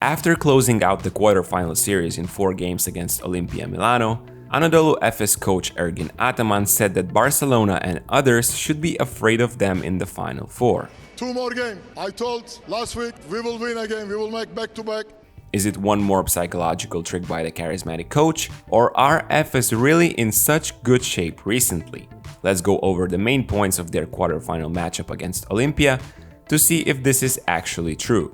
After closing out the quarterfinal series in 4 games against Olimpia Milano, Anadolu Efes coach Ergin Ataman said that Barcelona and others should be afraid of them in the Final Four. 2 more games. I told last week we will win again, we will make back-to-back. Is it one more psychological trick by the charismatic coach, or are Efes really in such good shape recently? Let's go over the main points of their quarterfinal matchup against Olimpia to see if this is actually true.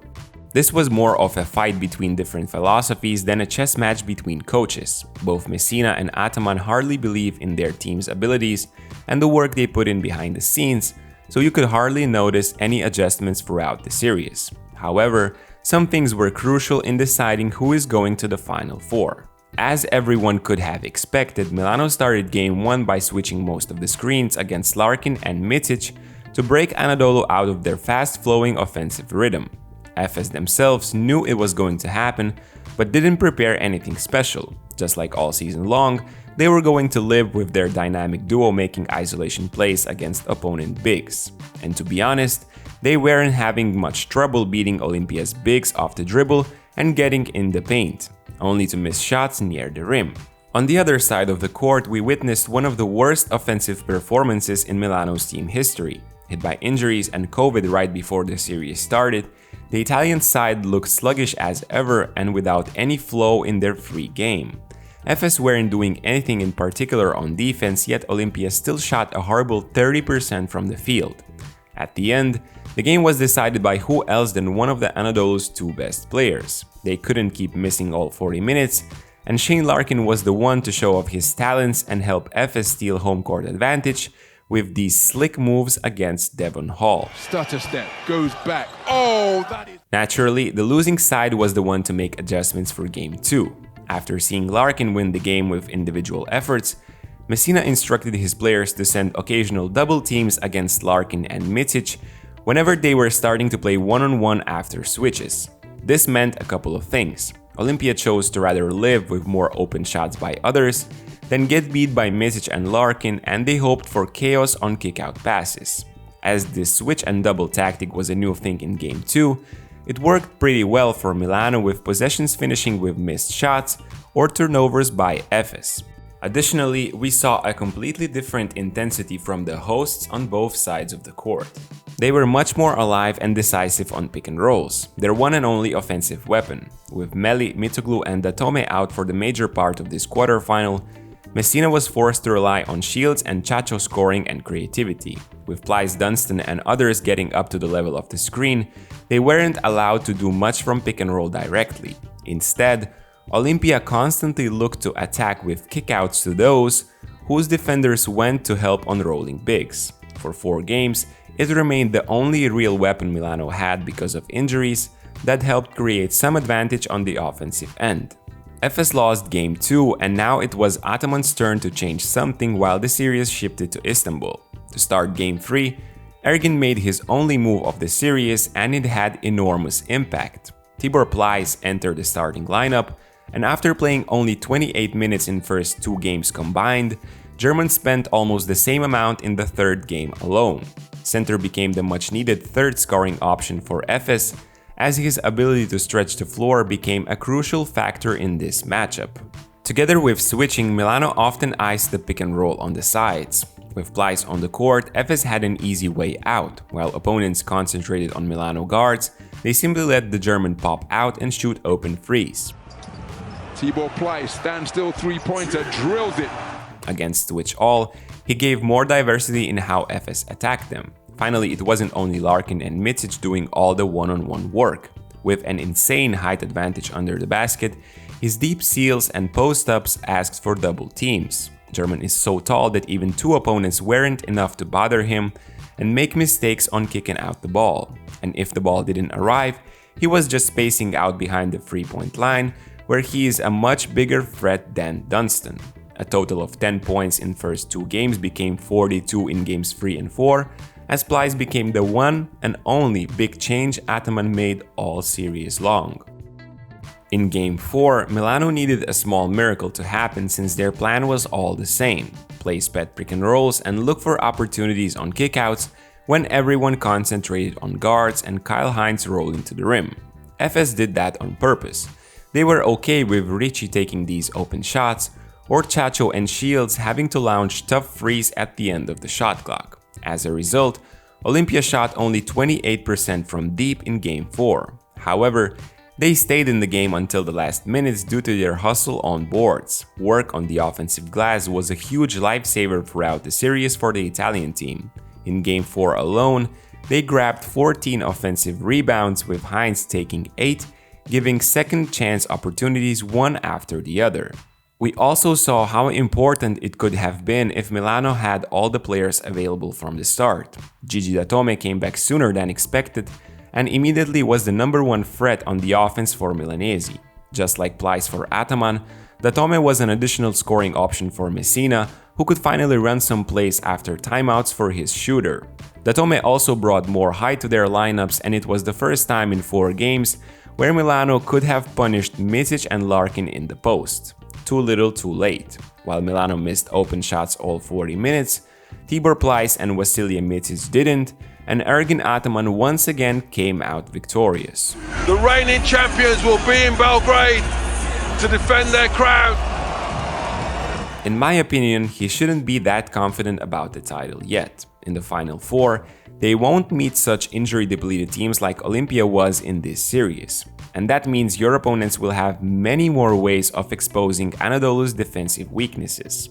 This was more of a fight between different philosophies than a chess match between coaches. Both Messina and Ataman hardly believe in their team's abilities and the work they put in behind the scenes, so you could hardly notice any adjustments throughout the series. However, some things were crucial in deciding who is going to the Final Four. As everyone could have expected, Milano started Game 1 by switching most of the screens against Larkin and Micic to break Anadolu out of their fast-flowing offensive rhythm. Efes themselves knew it was going to happen, but didn't prepare anything special. Just like all season long, they were going to live with their dynamic duo making isolation plays against opponent bigs. And to be honest, they weren't having much trouble beating Olympia's bigs off the dribble and getting in the paint, only to miss shots near the rim. On the other side of the court, we witnessed one of the worst offensive performances in Milano's team history. Hit by injuries and COVID right before the series started, the Italian side looked sluggish as ever and without any flow in their free game. Efes weren't doing anything in particular on defense, yet Olimpia still shot a horrible 30% from the field. At the end, the game was decided by who else than one of the Anadolu's 2 best players. They couldn't keep missing all 40 minutes, and Shane Larkin was the one to show off his talents and help Efes steal home court advantage with these slick moves against Devon Hall. Stutter step, goes back. Oh, that is... Naturally, the losing side was the one to make adjustments for Game 2. After seeing Larkin win the game with individual efforts, Messina instructed his players to send occasional double teams against Larkin and Micic whenever they were starting to play one-on-one after switches. This meant a couple of things. Olimpia chose to rather live with more open shots by others than get beat by Micic and Larkin, and they hoped for chaos on kick-out passes. As this switch and double tactic was a new thing in Game 2, it worked pretty well for Milano, with possessions finishing with missed shots or turnovers by Efes. Additionally, we saw a completely different intensity from the hosts on both sides of the court. They were much more alive and decisive on pick and rolls, their one and only offensive weapon. With Meli, Mitoglu and Datome out for the major part of this quarterfinal, Messina was forced to rely on Shields and Chacho scoring and creativity. With PLEISS, Dunstan and others getting up to the level of the screen, they weren't allowed to do much from pick and roll directly. Instead, Olimpia constantly looked to attack with kickouts to those whose defenders went to help on rolling bigs. For 4 games, it remained the only real weapon Milano had because of injuries that helped create some advantage on the offensive end. Efes lost Game 2, and now it was Ataman's turn to change something while the series shifted to Istanbul. To start Game 3, Ergin made his only move of the series, and it had enormous impact. TIBOR PLEISS entered the starting lineup, and after playing only 28 minutes in first 2 games combined, German spent almost the same amount in the 3rd game alone. Center became the much-needed 3rd scoring option for Efes, as his ability to stretch the floor became a crucial factor in this matchup. Together with switching, Milano often iced the pick and roll on the sides. With PLEISS on the court, Efes had an easy way out. While opponents concentrated on Milano guards, they simply let the German pop out and shoot open threes. TIBOR PLEISS, standstill 3-pointer, drills it. Against which all, he gave more diversity in how Efes attacked them. Finally, it wasn't only Larkin and Micic doing all the one-on-one work. With an insane height advantage under the basket, his deep seals and post-ups asked for double teams. German is so tall that even 2 opponents weren't enough to bother him and make mistakes on kicking out the ball. And if the ball didn't arrive, he was just spacing out behind the 3-point line, where he is a much bigger threat than Dunstan. A total of 10 points in first 2 games became 42 in games 3 and 4, as PLEISS became the one and only big change Ataman made all series long. In Game 4, Milano needed a small miracle to happen since their plan was all the same: play sped pick and rolls and look for opportunities on kickouts when everyone concentrated on guards and Kyle Hines rolling to the rim. Efes did that on purpose. They were okay with Ricci taking these open shots, or Chacho and Shields having to launch tough threes at the end of the shot clock. As a result, Olimpia shot only 28% from deep in Game 4. However, they stayed in the game until the last minutes due to their hustle on boards. Work on the offensive glass was a huge lifesaver throughout the series for the Italian team. In Game 4 alone, they grabbed 14 offensive rebounds, with Heinz taking 8, giving second chance opportunities one after the other. We also saw how important it could have been if Milano had all the players available from the start. Gigi Datome came back sooner than expected and immediately was the #1 threat on the offense for Milanese. Just like PLEISS for Ataman, Datome was an additional scoring option for Messina, who could finally run some plays after timeouts for his shooter. Datome also brought more height to their lineups, and it was the first time in 4 games where Milano could have punished Micic and Larkin in the post. Too little too late. While Milano missed open shots all 40 minutes, TIBOR PLEISS and Vasilije Micic didn't, and Ergin Ataman once again came out victorious. The reigning champions will be in Belgrade to defend their crown. In my opinion, he shouldn't be that confident about the title yet. In the Final Four, they won't meet such injury-depleted teams like Olimpia was in this series. And that means your opponents will have many more ways of exposing Anadolu's defensive weaknesses.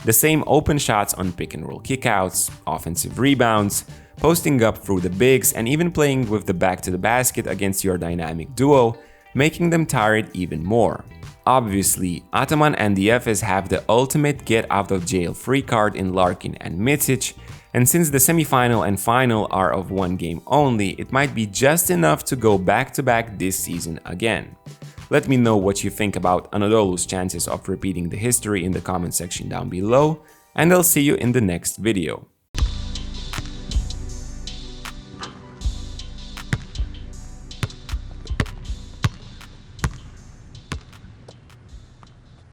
The same open shots on pick-and-roll kickouts, offensive rebounds, posting up through the bigs, and even playing with the back to the basket against your dynamic duo, making them tired even more. Obviously, Ataman and the Efes have the ultimate get-out-of-jail-free card in Larkin and Micic, and since the semifinal and final are of 1 game only, it might be just enough to go back-to-back this season again. Let me know what you think about Anadolu's chances of repeating the history in the comment section down below, and I'll see you in the next video.